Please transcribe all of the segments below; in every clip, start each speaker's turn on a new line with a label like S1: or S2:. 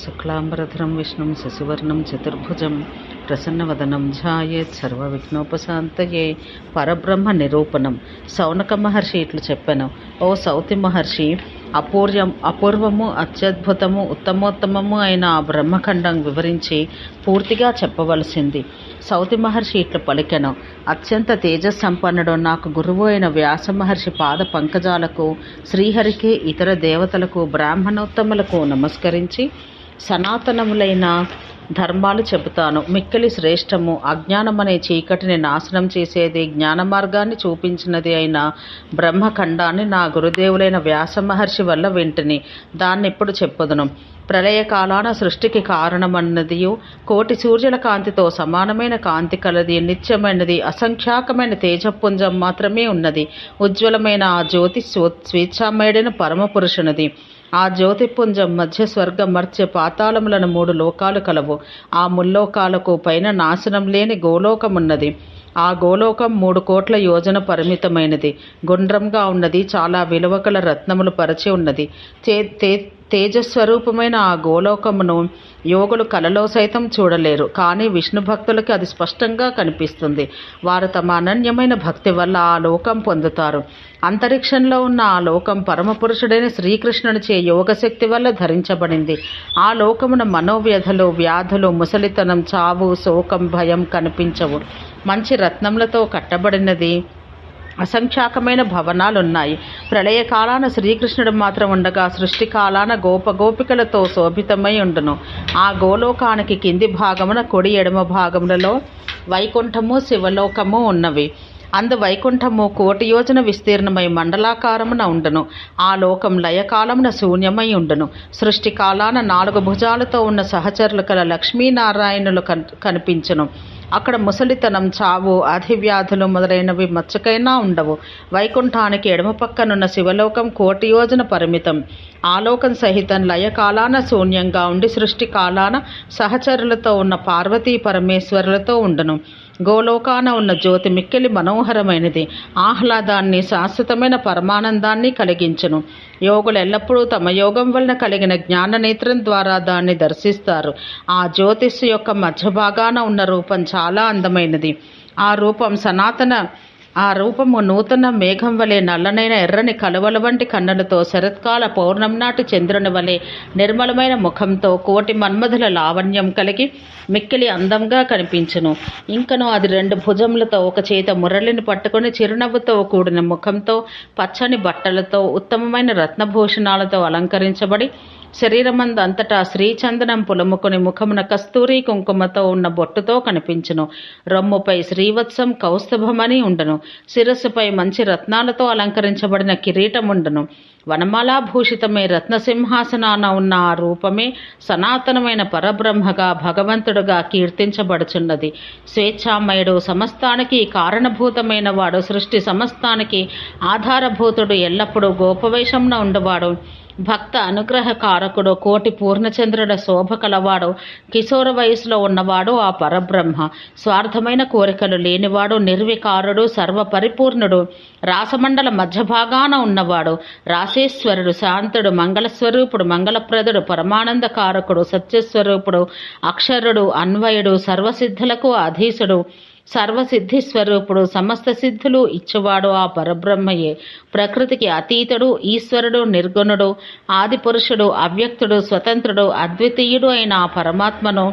S1: శుక్లాంబరధరం విష్ణుం శశివర్ణం చతుర్భుజం ప్రసన్నవదనం ధ్యాయేత్ సర్వవిఘ్నోపశాంతయే. పరబ్రహ్మ నిరూపణం. శౌనక మహర్షి ఇట్లు చెప్పాను: ఓ సౌతి మహర్షి, అపూర్వము, అత్యద్భుతము, ఉత్తమోత్తమము అయిన ఆ బ్రహ్మఖండం వివరించి పూర్తిగా చెప్పవలసింది. సౌతి మహర్షి ఇట్లు పలికెను: అత్యంత తేజస్సంపన్నుడు, నాకు గురువు అయిన వ్యాస మహర్షి పాద పంకజాలకు, శ్రీహరికి, ఇతర దేవతలకు, బ్రాహ్మణోత్తములకు నమస్కరించి సనాతనములైన ధర్మాలు చెబుతాను. మిక్కిలి శ్రేష్టము, అజ్ఞానమనే చీకటిని నాశనం చేసేది, జ్ఞాన మార్గాన్ని చూపించినది అయిన బ్రహ్మఖండాన్ని నా గురుదేవులైన వ్యాస మహర్షి వల్ల వింటిని. దాన్నిప్పుడు చెప్పుదును. ప్రళయకాలాన సృష్టికి కారణమన్నదియు, కోటి సూర్యుల కాంతితో సమానమైన కాంతి కలది, నిత్యమైనది, అసంఖ్యాకమైన తేజపుంజం మాత్రమే ఉన్నది. ఉజ్వలమైన ఆ జ్యోతి స్వేచ్ఛామయుడైన పరమపురుషునిది. ఆ జ్యోతిపుంజం మధ్య స్వర్గ, మర్త్య, పాతాళములను 3 లోకాలు కలవు. ఆ ముల్లోకాలకు పైన నాశనం లేని గోలోకమున్నది. ఆ గోలోకం 3 కోట్ల యోజన పరిమితమైనది, గుండ్రంగా ఉన్నది, చాలా విలువగల రత్నములు పరిచి ఉన్నది. తేజస్వరూపమైన ఆ గోలోకమును యోగులు కలలో సైతం చూడలేరు. కానీ విష్ణు భక్తులకి అది స్పష్టంగా కనిపిస్తుంది. వారు తమ అనన్యమైన భక్తి వల్ల ఆ లోకం పొందుతారు. అంతరిక్షంలో ఉన్న ఆ లోకం పరమపురుషుడైన శ్రీకృష్ణునిచే యోగశక్తి వల్ల ధరించబడింది. ఆ లోకమున మనోవ్యధలు, వ్యాధులు, ముసలితనం, చావు, శోకం, భయం కనిపించవు. మంచి రత్నములతో కట్టబడినది అసంఖ్యాకమైన భవనాలున్నాయి. ప్రళయకాలాన శ్రీకృష్ణుడు మాత్రం ఉండగా, సృష్టి కాలాన గోపగోపికలతో శోభితమై ఉండును. ఆ గోలోకానికి కింది భాగమున కుడి ఎడమ భాగములలో వైకుంఠము, శివలోకము ఉన్నవి. అందు వైకుంఠము 1,000,000 యోజన విస్తీర్ణమై మండలాకారమున ఉండును. ఆ లోకం లయకాలమున శూన్యమై ఉండును. సృష్టి కాలాన 4 భుజాలతో ఉన్న సహచరులు కల లక్ష్మీనారాయణులు కనిపించును. అక్కడ ముసలితనం, చావు, అధివ్యాధులు మొదలైనవి మచ్చకైనా ఉండవు. వైకుంఠానికి ఎడమ పక్కనున్న శివలోకం 1,000,000 యోజన పరిమితం. ఆలోకం సహితం లయకాలాన శూన్యంగా ఉండి, సృష్టి కాలాన సహచరులతో ఉన్న పార్వతీ పరమేశ్వరులతో ఉండును. గోలోకాన ఉన్న జ్యోతి మిక్కిలి మనోహరమైనది, ఆహ్లాదాన్ని, శాశ్వతమైన పరమానందాన్ని కలిగించును. యోగులు ఎల్లప్పుడూ తమ యోగం వలన కలిగిన జ్ఞాననేత్రం ద్వారా దాన్ని దర్శిస్తారు. ఆ జ్యోతిస్సు యొక్క మధ్య భాగాన ఉన్న రూపం చాలా అందమైనది. ఆ రూపము నూతన మేఘం వలె నల్లనైన ఎర్రని కలువల వంటి కన్నులతో, శరత్కాల పౌర్ణం నాటి చంద్రుని వలె నిర్మలమైన ముఖంతో, 1,000,000 మన్మధుల లావణ్యం కలిగి మిక్కిలి అందంగా కనిపించును. ఇంకను అది 2 భుజములతో, ఒక చేత మురళిని పట్టుకుని, చిరునవ్వుతో కూడిన ముఖంతో, పచ్చని బట్టలతో, ఉత్తమమైన రత్నభూషణాలతో అలంకరించబడి, శరీరమందంతటా శ్రీచందనం పులముకొని, ముఖమున కస్తూరి కుంకుమతో ఉన్న బొట్టుతో కనిపించును. రొమ్ముపై శ్రీవత్సం కౌస్తుభమని ఉండును. శిరస్సుపై మంచి రత్నాలతో అలంకరించబడిన కిరీటముండును. వనమాలాభూషితమే రత్నసింహాసనాన ఉన్న ఆ రూపమే సనాతనమైన పరబ్రహ్మగా, భగవంతుడుగా కీర్తించబడుచున్నది. స్వేచ్ఛామయుడు, సమస్తానికి కారణభూతమైన వాడు, సృష్టి సమస్తానికి ఆధారభూతుడు, ఎల్లప్పుడూ గోపవేషంన ఉండవాడు, భక్త అనుగ్రహకారకుడు, 1,000,000 పూర్ణచంద్రుల శోభ కలవాడు, కిశోర వయసులో ఉన్నవాడు ఆ పరబ్రహ్మ. స్వార్థమైన కోరికలు లేనివాడు, నిర్వికారుడు, సర్వపరిపూర్ణుడు, రాసమండల మధ్యభాగాన ఉన్నవాడు, రాసేశ్వరుడు, శాంతుడు, మంగళస్వరూపుడు, మంగళప్రదుడు, పరమానందకారకుడు, సత్యస్వరూపుడు, అక్షరుడు, అన్వయుడు, సర్వసిద్ధులకు అధీసుడు, సర్వసిద్ధి స్వరూపుడు, సమస్త సిద్ధులు ఇచ్చువాడు ఆ పరబ్రహ్మయే. ప్రకృతికి అతీతుడు, ఈశ్వరుడు, నిర్గుణుడు, ఆదిపురుషుడు, అవ్యక్తుడు, స్వతంత్రుడు, అద్వితీయుడు అయిన ఆ పరమాత్మను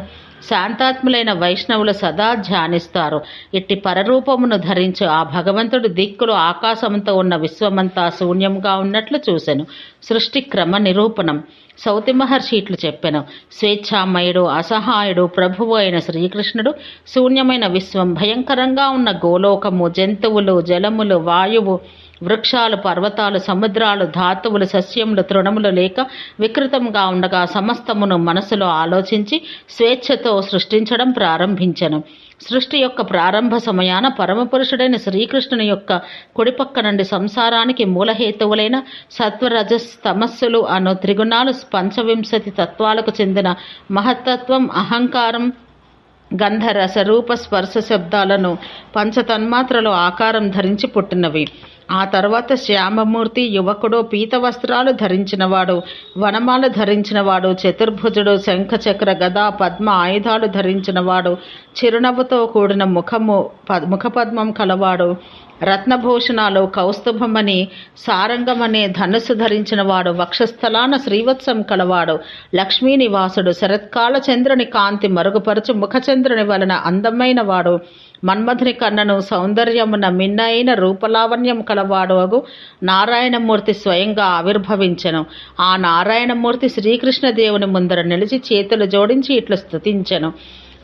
S1: శాంతాత్ములైన వైష్ణవులు సదా ధ్యానిస్తారు. ఇట్టి పరరూపమును ధరించు ఆ భగవంతుడు దిక్కులు ఆకాశంతో ఉన్న విశ్వమంతా శూన్యంగా ఉన్నట్లు చూసెను. సృష్టి క్రమ నిరూపణం. సౌతి మహర్షి ఇట్లు చెప్పెను: స్వేచ్ఛామయుడు, అసహాయుడు, ప్రభువు అయిన శ్రీకృష్ణుడు శూన్యమైన విశ్వం, భయంకరంగా ఉన్న గోలోకము, జంతువులు, జలములు, వాయువు, వృక్షాలు, పర్వతాలు, సముద్రాలు, ధాతువులు, సస్యములు, తృణములు లేక వికృతంగా ఉండగా సమస్తమును మనసులో ఆలోచించి స్వేచ్ఛతో సృష్టించడం ప్రారంభించెను. సృష్టి యొక్క ప్రారంభ సమయాన పరమపురుషుడైన శ్రీకృష్ణుని యొక్క కుడిపక్క నుండి సంసారానికి మూలహేతువులైన సత్వరజస్ తమస్సులు అను త్రిగుణాలు 25 తత్వాలకు చెందిన మహత్తత్వం, అహంకారం, గంధ రస రూప స్పర్శ శబ్దాలను పంచతన్మాత్రలు ఆకారం ధరించి పుట్టినవి. ఆ తర్వాత శ్యామమూర్తి యువకుడు, పీత వస్త్రాలు ధరించినవాడు, వనమాల ధరించినవాడు, చతుర్భుజుడు, శంఖచక్ర గదా పద్మ ఆయుధాలు ధరించినవాడు, చిరునవ్వుతో కూడిన ముఖపద్మం కలవాడు, రత్నభూషణాలు, కౌస్తుభమని, సారంగమనే ధనుసు ధరించినవాడు, వక్షస్థలాన శ్రీవత్సం కలవాడు, లక్ష్మీ నివాసుడు, శరత్కాల చంద్రుని కాంతి మరుగుపరచు ముఖచంద్రుని వలన అందమైన వాడు, మన్మధుని కన్నను సౌందర్యమున మిన్నైన రూపలావణ్యం కలవాడు అగు నారాయణమూర్తి స్వయంగా ఆవిర్భవించెను. ఆ నారాయణమూర్తి శ్రీకృష్ణ దేవుని ముందర నిలిచి చేతులు జోడించి ఇట్లు స్తుతించెను.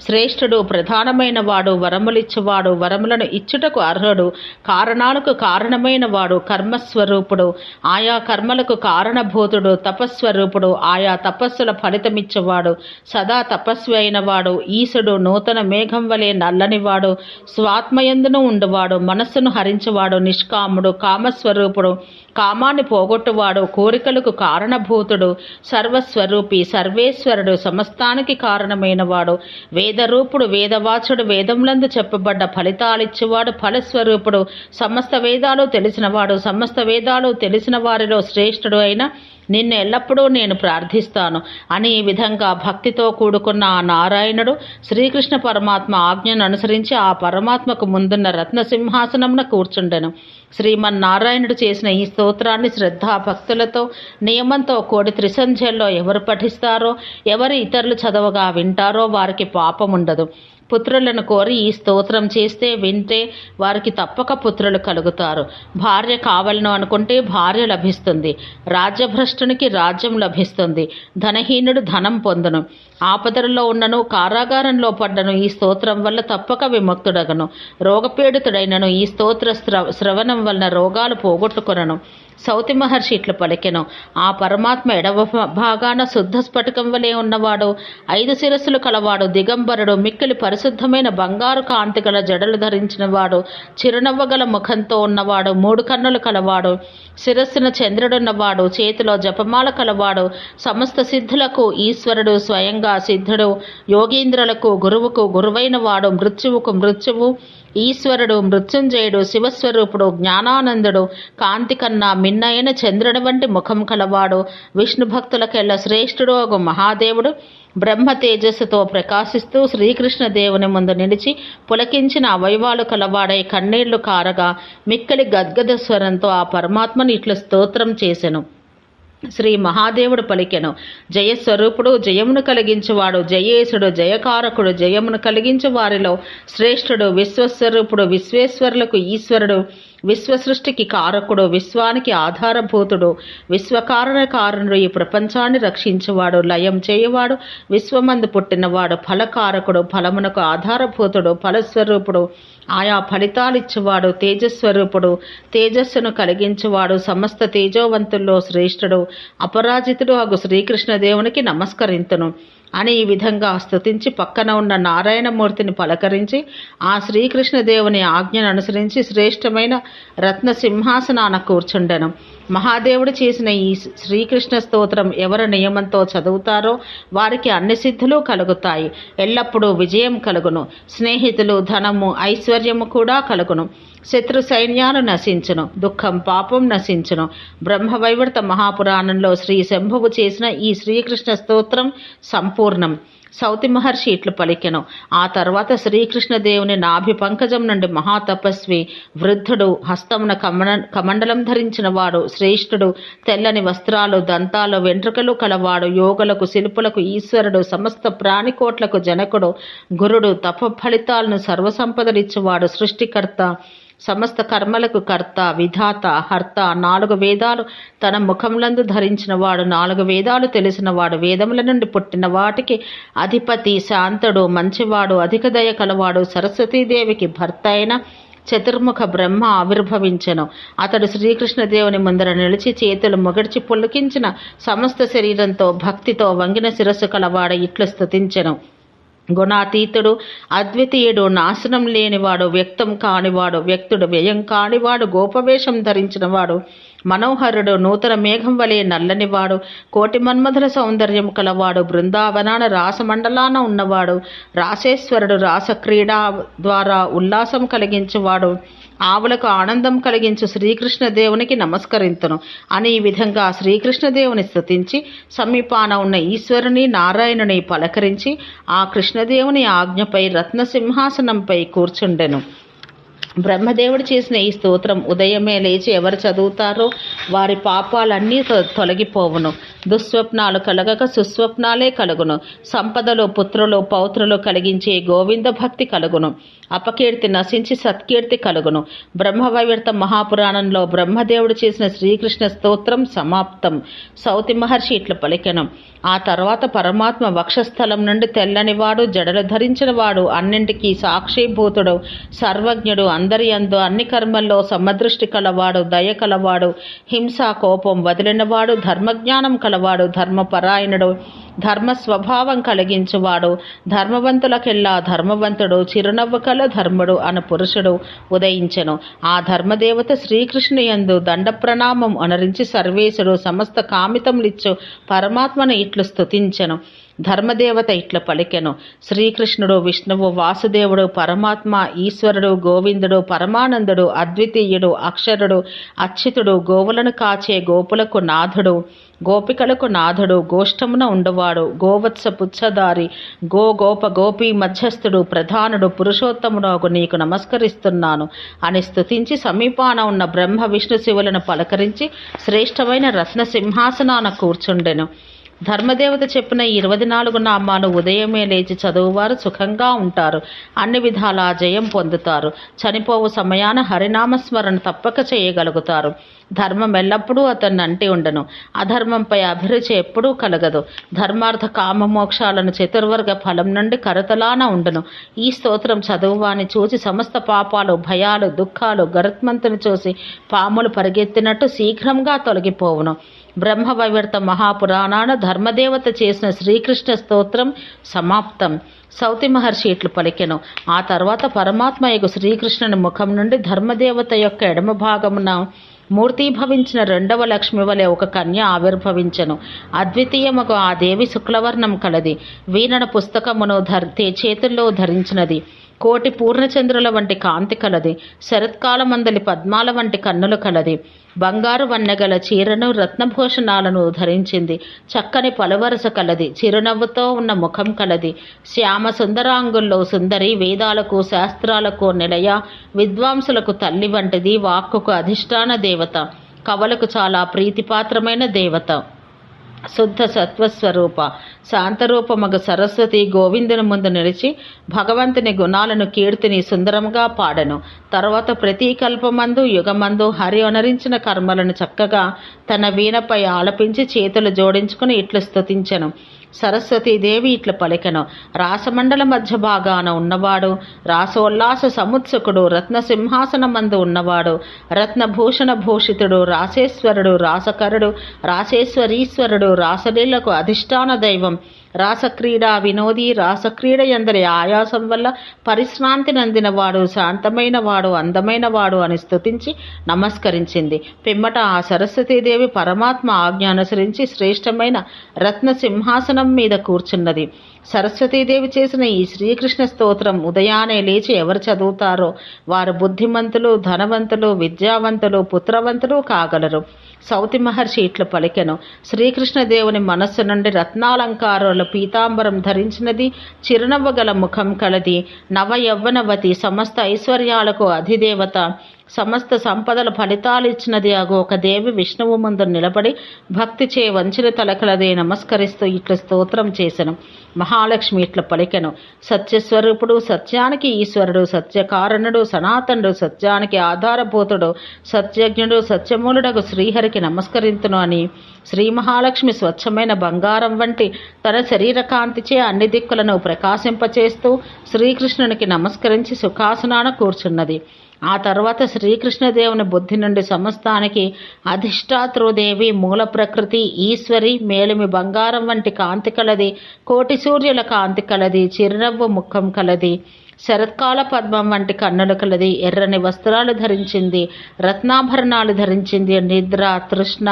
S1: శ్రేష్ఠుడు, ప్రధానమైన వాడు, వరములిచ్చువాడు, వరములను ఇచ్చుటకు అర్హుడు, కారణాలకు కారణమైన వాడు, కర్మస్వరూపుడు, ఆయా కర్మలకు కారణభూతుడు, తపస్వరూపుడు, ఆయా తపస్సుల ఫలితమిచ్చేవాడు, సదా తపస్వి అయినవాడు, ఈశుడు, నూతన మేఘం వలె నల్లనివాడు, స్వాత్మయందును ఉండువాడు, మనస్సును హరించువాడు, నిష్కాముడు, కామస్వరూపుడు, కామాన్ని పోగొట్టువాడు, కోరికలకు కారణభూతుడు, సర్వస్వరూపి, సర్వేశ్వరుడు, సమస్తానికి కారణమైనవాడు, వేదరూపుడు, వేదవాచుడు, వేదములందు చెప్పబడ్డ ఫలితాలిచ్చేవాడు, ఫలస్వరూపుడు, సమస్త వేదాలు తెలిసినవాడు, సమస్త వేదాలు తెలిసిన వారిలో శ్రేష్ఠుడు అయిన నిన్ను ఎల్లప్పుడూ నేను ప్రార్థిస్తాను అని ఈ విధంగా భక్తితో కూడుకున్న ఆ నారాయణుడు శ్రీకృష్ణ పరమాత్మ ఆజ్ఞను అనుసరించి ఆ పరమాత్మకు ముందున్న రత్నసింహాసనమున కూర్చుండెను. శ్రీమన్నారాయణుడు చేసిన ఈ స్తోత్రాన్ని శ్రద్ధాభక్తులతో నియమంతో కోడి త్రిసంధ్యల్లో ఎవరు పఠిస్తారో, ఎవరు ఇతరులు చదవగా వింటారో వారికి పాపముండదు. పుత్రులను కోరి ఈ స్తోత్రం చేస్తే వింటే వారికి తప్పక పుత్రులు కలుగుతారు. భార్య కావాలను అనుకుంటే భార్య లభిస్తుంది. రాజ్యభ్రష్టునికి రాజ్యం లభిస్తుంది. ధనహీనుడు ధనం పొందును. ఆపదలలో ఉన్నను, కారాగారంలో పడ్డను ఈ స్తోత్రం వల్ల తప్పక విముక్తుడగను. రోగపీడితుడైనను ఈ స్తోత్ర శ్రవణం వలన రోగాలు పోగొట్టుకొనను. సౌతి మహర్షి ఇట్లు పలికెను. ఆ పరమాత్మ ఎడవ భాగాన శుద్ధ స్ఫటికం వలె ఉన్నవాడు, 5 శిరస్సులు కలవాడు, దిగంబరుడు, మిక్కిలి పరిశుద్ధమైన బంగారు కాంతి గల జడలు ధరించినవాడు, చిరునవ్వగల ముఖంతో ఉన్నవాడు, 3 కన్నులు కలవాడు, శిరస్సున చంద్రుడున్నవాడు, చేతిలో జపమాల కలవాడు, సమస్త సిద్ధులకు ఈశ్వరుడు, స్వయంగా సిద్ధుడు, యోగీంద్రులకు గురువుకు గురువైన వాడు, మృత్యువుకు మృత్యువు, ఈశ్వరుడు, మృత్యుంజయుడు, శివస్వరూపుడు, జ్ఞానానందుడు, కాంతి కన్నా మిన్నైన చంద్రుని వంటి ముఖం కలవాడు, విష్ణు భక్తులకెల్ల శ్రేష్ఠుడు ఒక మహాదేవుడు, బ్రహ్మ తేజస్సుతో ప్రకాశిస్తూ శ్రీకృష్ణ దేవుని ముందు నిలిచి పులకించిన అవయవాలు కలవాడై కన్నీళ్లు కారగా మిక్కలి గద్గద స్వరంతో ఆ పరమాత్మను ఇట్లు స్తోత్రం చేసెను. శ్రీ మహాదేవుడు పలికెను. జయస్వరూపుడు, జయమును కలిగించువాడు, జయేశుడు, జయకారకుడు, జయమును కలిగించు వారిలో శ్రేష్ఠుడు, విశ్వస్వరూపుడు, విశ్వేశ్వరులకు ఈశ్వరుడు, విశ్వసృష్టికి కారకుడు, విశ్వానికి ఆధారభూతుడు, విశ్వకారణకారణుడు, ఈ ప్రపంచాన్ని రక్షించువాడు, లయం చేయువాడు, విశ్వమందు పుట్టినవాడు, ఫలకారకుడు, ఫలమునకు ఆధారభూతుడు, ఫలస్వరూపుడు, ఆయా ఫలితాలిచ్చువాడు, తేజస్వరూపుడు, తేజస్సును కలిగించువాడు, సమస్త తేజోవంతుల్లో శ్రేష్ఠుడు, అపరాజితుడు అగు శ్రీకృష్ణదేవునికి నమస్కరింతును అని ఈ విధంగా స్తుతించి పక్కన ఉన్న నారాయణమూర్తిని పలకరించి ఆ శ్రీకృష్ణదేవుని ఆజ్ఞను అనుసరించి శ్రేష్టమైన రత్న సింహాసనాన కూర్చుండెను. మహాదేవుడు చేసిన ఈ శ్రీకృష్ణ స్తోత్రం ఎవరు నియమంతో చదువుతారో వారికి అన్ని సిద్ధులు కలుగుతాయి. ఎల్లప్పుడూ విజయం కలుగును. స్నేహితులు, ధనము, ఐశ్వర్యము కూడా కలుగును. శత్రు సైన్యాలు నశించును. దుఃఖం, పాపం నశించును. బ్రహ్మవైవర్త మహాపురాణంలో శ్రీ శంభువు చేసిన ఈ శ్రీకృష్ణ స్తోత్రం సంపూర్ణం. సౌతి మహర్షి ఇట్లు పలికెను. ఆ తర్వాత శ్రీకృష్ణదేవుని నాభి పంకజం నుండి మహాతపస్వి, వృద్ధుడు, హస్తమున కమండలం ధరించిన వాడు, శ్రేష్ఠుడు, తెల్లని వస్త్రాలు, దంతాలు, వెంట్రుకలు కలవాడు, యోగులకు, శిల్పులకు ఈశ్వరుడు, సమస్త ప్రాణికోట్లకు జనకుడు, గురుడు, తప ఫలితాలను సర్వసంపదలిచ్చువాడు, సృష్టికర్త, సమస్త కర్మలకు కర్త, విధాత, హర్త, 4 వేదాలు తన ముఖములందు ధరించినవాడు, 4 వేదాలు తెలిసినవాడు, వేదముల నుండి పుట్టిన వాటికి అధిపతి, శాంతుడు, మంచివాడు, అధిక దయ కలవాడు, సరస్వతీదేవికి భర్త అయిన చతుర్ముఖ బ్రహ్మ ఆవిర్భవించెను. అతడు శ్రీకృష్ణదేవుని ముందర నిలిచి చేతులు మొగడ్చి పులకించిన సమస్త శరీరంతో భక్తితో వంగిన శిరస్సు కలవాడ ఇట్లు స్తుతించెను. గుణాతీతుడు, అద్వితీయుడు, నాశనం లేనివాడు, వ్యక్తం కానివాడు, వ్యక్తుడు, వ్యయం కానివాడు, గోపవేషం ధరించినవాడు, మనోహరుడు, నూతన మేఘం వలె నల్లనివాడు, కోటి మన్మధుల సౌందర్యం కలవాడు, బృందావనాన రాసమండలాన ఉన్నవాడు, రాసేశ్వరుడు, రాసక్రీడా ద్వారా ఉల్లాసం కలిగించువాడు, ఆవులకు ఆనందం కలిగించు శ్రీకృష్ణదేవునికి నమస్కరింతును అని ఈ విధంగా శ్రీకృష్ణదేవుని స్తుతించి సమీపాన ఉన్న ఈశ్వరుని నారాయణుని పలకరించి ఆ కృష్ణదేవుని ఆజ్ఞపై రత్నసింహాసనంపై కూర్చుండెను. బ్రహ్మదేవుడు చేసిన ఈ స్తోత్రం ఉదయమే లేచి ఎవరు చదువుతారో వారి పాపాలన్నీ తొలగిపోవును. దుస్వప్నాలు కలగక సుస్వప్నాలే కలుగును. సంపదలు, పుత్రులు, పౌత్రులు కలిగించే గోవింద భక్తి కలుగును. అపకీర్తి నశించి సత్కీర్తి కలుగును. బ్రహ్మవైవర్త మహాపురాణంలో బ్రహ్మదేవుడు చేసిన శ్రీకృష్ణ స్తోత్రం సమాప్తం. సౌతి మహర్షి ఇట్లా పలికెను. ఆ తర్వాత పరమాత్మ వక్షస్థలం నుండి తెల్లనివాడు, జడలు ధరించిన వాడు, అన్నింటికీ సాక్షిభూతుడు, సర్వజ్ఞుడు, అందరి యందు అన్ని కర్మల్లో సమదృష్టి కలవాడు, దయ కలవాడు, హింస కోపం వదిలినవాడు, ధర్మజ్ఞానం కలవాడు, ధర్మపరాయణుడు, ధర్మ స్వభావం కలిగించువాడు, ధర్మవంతులకెల్లా ధర్మవంతుడు, చిరునవ్వు కల ధర్ముడు అను పురుషుడు ఉదయించెను. ఆ ధర్మదేవత శ్రీకృష్ణు యందు దండ ప్రణామం అనరించి సర్వేశుడు సమస్త కామితములిచ్చు పరమాత్మను ఇట్లు స్తుతించెను. ధర్మదేవత ఇట్ల పలికెను. శ్రీకృష్ణుడు, విష్ణువు, వాసుదేవుడు, పరమాత్మ, ఈశ్వరుడు, గోవిందుడు, పరమానందుడు, అద్వితీయుడు, అక్షరుడు, అచ్యుతుడు, గోవులను కాచే గోపులకు నాథుడు, గోపికలకు నాథుడు, గోష్టమున ఉండవాడు, గోవత్స పుచ్చదారి, గోప గోపీ మధ్యస్థుడు, ప్రధానుడు, పురుషోత్తముడు నీకు నమస్కరిస్తున్నాను అని స్తుతించి సమీపాన ఉన్న బ్రహ్మ విష్ణు శివులను పలకరించి శ్రేష్టమైన రత్న సింహాసనాన కూర్చుండెను. ధర్మదేవత చెప్పిన 24 నామాలు ఉదయమే లేచి చదువువారు సుఖంగా ఉంటారు, అన్ని విధాలా జయం పొందుతారు. చనిపోవు సమయాన హరినామస్మరణ తప్పక చేయగలుగుతారు. ధర్మం ఎల్లప్పుడూ అతన్ని అంటి ఉండను. అధర్మంపై అభిరుచి ఎప్పుడూ కలగదు. ధర్మార్థ కామ మోక్షాలను చతుర్వర్గ ఫలం నుండి కరతలాన ఉండను. ఈ స్తోత్రం చదువువాని చూసి సమస్త పాపాలు, భయాలు, దుఃఖాలు గరుత్మంతుని చూసి పాములు పరిగెత్తినట్టు శీఘ్రంగా తొలగిపోవును. బ్రహ్మవైవర్త మహాపురాణాన ధర్మదేవత చేసిన శ్రీకృష్ణ స్తోత్రం సమాప్తం. సౌతి మహర్షి ఇట్లు పలికెను. ఆ తర్వాత పరమాత్మయగు శ్రీకృష్ణుని ముఖం నుండి ధర్మదేవత యొక్క ఎడమ భాగమున మూర్తీభవించిన 2వ లక్ష్మి వలె ఒక కన్య ఆవిర్భవించెను. అద్వితీయముగా ఆ దేవి శుక్లవర్ణం కలది. వీణన పుస్తకమును చేతుల్లో ధరించినది. కోటి పూర్ణచంద్రుల వంటి కాంతి కలది. శరత్కాలమందలి పద్మాల వంటి కన్నులు కలది. బంగారు వన్నెగల చీరను, రత్నభూషణాలను ధరించింది. చక్కని పలువరస కలది. చిరునవ్వుతో ఉన్న ముఖం కలది. శ్యామ సుందరాంగుల్లో సుందరి, వేదాలకు శాస్త్రాలకు నిలయ, విద్వాంసులకు తల్లి వంటిది, వాక్కుకు అధిష్టాన దేవత, కవలకు చాలా ప్రీతిపాత్రమైన దేవత, శుద్ధ సత్వస్వరూప, శాంతరూపమగు సరస్వతి గోవిందుని ముందు నిలిచి భగవంతుని గుణాలను, కీర్తిని సుందరంగా పాడెను. తర్వాత ప్రతీకల్పమందు యుగమందు హరి అనరించిన కర్మలను చక్కగా తన వీణపై ఆలపించి చేతులు జోడించుకుని ఇట్లు స్తుతించెను. సరస్వతీదేవి ఇట్ల పలికెను. రాసమండల మధ్య భాగాన ఉన్నవాడు, రాసోల్లాస సముత్సుకుడు, రత్నసింహాసనమందు ఉన్నవాడు, రత్నభూషణ భూషితుడు, రాసేశ్వరుడు, రాసకరుడు, రాసేశ్వరీశ్వరుడు, రాసలీలకు అధిష్టాన దైవం, రాసక్రీడా వినోది, రాసక్రీడ ఎందరి ఆయాసం వల్ల పరిశ్రాంతి నందినవాడు, శాంతమైనవాడు, అందమైనవాడు అని స్తుతించి నమస్కరించింది. పిమ్మట ఆ సరస్వతీదేవి పరమాత్మ ఆజ్ఞ అనుసరించి శ్రేష్టమైన రత్న సింహాసనం మీద కూర్చున్నది. సరస్వతీదేవి చేసిన ఈ శ్రీకృష్ణ స్తోత్రం ఉదయాన్నే లేచి ఎవరు చదువుతారో వారు బుద్ధిమంతులు, ధనవంతులు, విద్యావంతులు, పుత్రవంతులు కాగలరు. సౌతి మహర్షి ఇట్లు పలికెను. శ్రీకృష్ణదేవుని మనస్సు నుండి రత్నాలంకారుల పీతాంబరం ధరించినది, చిరునవ్వగల ముఖం కలది, నవ యవ్వనవతి, సమస్త ఐశ్వర్యాలకు అధిదేవత, సమస్త సంపదల ఫలితాలు ఇచ్చినది అగు ఒక దేవి విష్ణువు ముందు నిలబడి భక్తిచే వంచిన తలకలదే నమస్కరిస్తూ ఇట్ల స్తోత్రం చేసెను. మహాలక్ష్మి ఇట్ల పలికెను. సత్యస్వరూపుడు, సత్యానికి ఈశ్వరుడు, సత్యకారణుడు, సనాతనుడు, సత్యానికి ఆధారభూతుడు, సత్యజ్ఞుడు, సత్యమూలుడగు శ్రీహరికి నమస్కరింతును అని శ్రీ మహాలక్ష్మి స్వచ్ఛమైన బంగారం వంటి తన శరీర కాంతిచే అన్ని దిక్కులను ప్రకాశింపచేస్తూ శ్రీకృష్ణునికి నమస్కరించి సుఖాసనాన కూర్చున్నది. ఆ తర్వాత శ్రీకృష్ణదేవుని బుద్ధి నుండి సమస్తానికి అధిష్టాతృదేవి, మూల ప్రకృతి, ఈశ్వరి, మేలిమి బంగారం వంటి కాంతి కలది, కోటి సూర్యుల కాంతి కలది, చిరునవ్వు ముఖం కలది, శరత్కాల పద్మం వంటి కన్నులు కలది, ఎర్రని వస్త్రాలు ధరించింది, రత్నాభరణాలు ధరించింది. నిద్ర, తృష్ణ,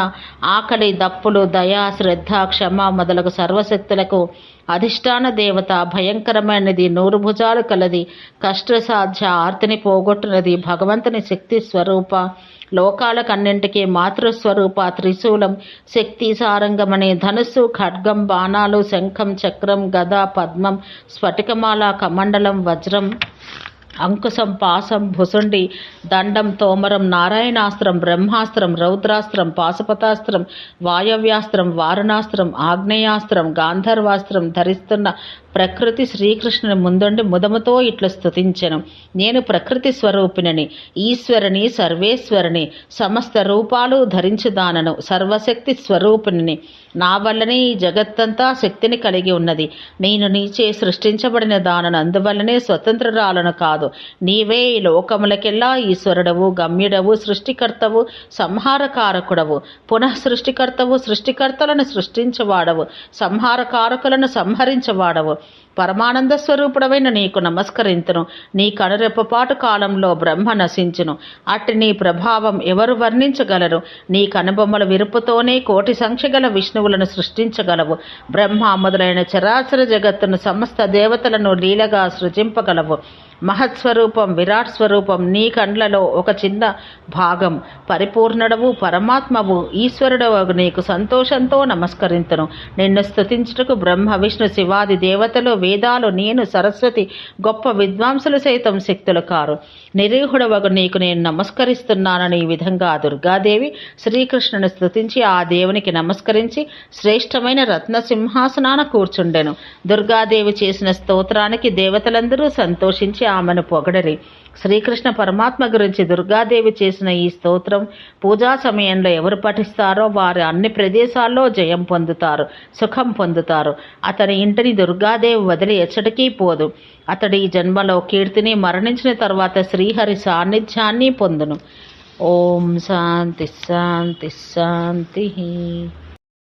S1: ఆకలి, దప్పులు, దయ, శ్రద్ధ, క్షమ మొదలగు సర్వశక్తులకు అధిష్టాన దేవత, భయంకరమైనది, 100 భుజాలు కలది, కష్టసాధ్య, ఆర్తిని పోగొట్టునది, భగవంతుని శక్తి స్వరూప, లోకాలకన్నింటికీ మాతృస్వరూప, త్రిశూలం, శక్తి సారంగమనే, ధనుస్సు, ఖడ్గం, బాణాలు, శంఖం, చక్రం, గద, పద్మం, స్ఫటికమాల, కమండలం, వజ్రం, అంకుశం, పాశం, భుసుండి, దండం, తోమరం, నారాయణాస్త్రం, బ్రహ్మాస్త్రం, రౌద్రాస్త్రం, పాశుపతాస్త్రం, వాయవ్యాస్త్రం, వారుణాస్త్రం, ఆగ్నేయాస్త్రం, గాంధర్వాస్త్రం ధరిస్తున్న ప్రకృతి శ్రీకృష్ణుని ముందుండి ముదముతో ఇట్లు స్తుతించెను. నేను ప్రకృతి స్వరూపిణిని, ఈశ్వరిని, సర్వేశ్వరిని, సమస్త రూపాలు ధరించుదానను, సర్వశక్తి స్వరూపిణిని. నా వల్లనే ఈ జగత్తంతా శక్తిని కలిగి ఉన్నది. నేను నీచే సృష్టించబడిన దానను, అందువల్లనే స్వతంత్రురాలను కాదు. నీవే ఈ లోకములకెల్లా ఈశ్వరుడవు, గమ్యుడవు, సృష్టికర్తవు, సంహారకారకుడవు, పునః సృష్టికర్తవు, సృష్టికర్తలను సృష్టించవాడవు, సంహారకారకులను సంహరించవాడవు. పరమానంద స్వరూపుడవైన నీకు నమస్కరింతును. నీ కనురెప్పపాటు కాలంలో బ్రహ్మ నశించును. అట్టి నీ ప్రభావం ఎవరు వర్ణించగలరు? నీ కనుబొమ్మల విరుపుతోనే కోటి సంఖ్యగల విష్ణువులను సృష్టించగలవు. బ్రహ్మ మొదలైన చరాచర జగత్తును, సమస్త దేవతలను లీలగా సృజింపగలవు. మహత్స్వరూపం, విరాట్ స్వరూపం నీ కండ్లలో ఒక చిన్న భాగం. పరిపూర్ణుడవు, పరమాత్మవు, ఈశ్వరుడవు నీకు సంతోషంతో నమస్కరింతును. నిన్ను స్తుతించుటకు బ్రహ్మ, విష్ణు, శివాది దేవతలు, వేదాలు, నేను, సరస్వతి, గొప్ప విద్వాంసులు సైతం శక్తులు కారు. నిరీహుడవగు నీకు నేను నమస్కరిస్తున్నానని ఈ విధంగా దుర్గాదేవి శ్రీకృష్ణుని స్తుతించి ఆ దేవునికి నమస్కరించి శ్రేష్టమైన రత్నసింహాసనాన కూర్చుండెను. దుర్గాదేవి చేసిన స్తోత్రానికి దేవతలందరూ సంతోషించి ఆమెను పొగడరి. శ్రీకృష్ణ పరమాత్మ గురించి దుర్గాదేవి చేసిన ఈ స్తోత్రం పూజా సమయంలో ఎవరు పఠిస్తారో వారు అన్ని ప్రదేశాల్లో జయం పొందుతారు, సుఖం పొందుతారు. అతని ఇంటిని దుర్గాదేవి వదిలి ఎచ్చటికీ పోదు. అతడి ఈ జన్మలో కీర్తిని, మరణించిన తర్వాత శ్రీహరి సాన్నిధ్యాన్ని పొందును. ఓం శాంతి శాంతి శాంతి.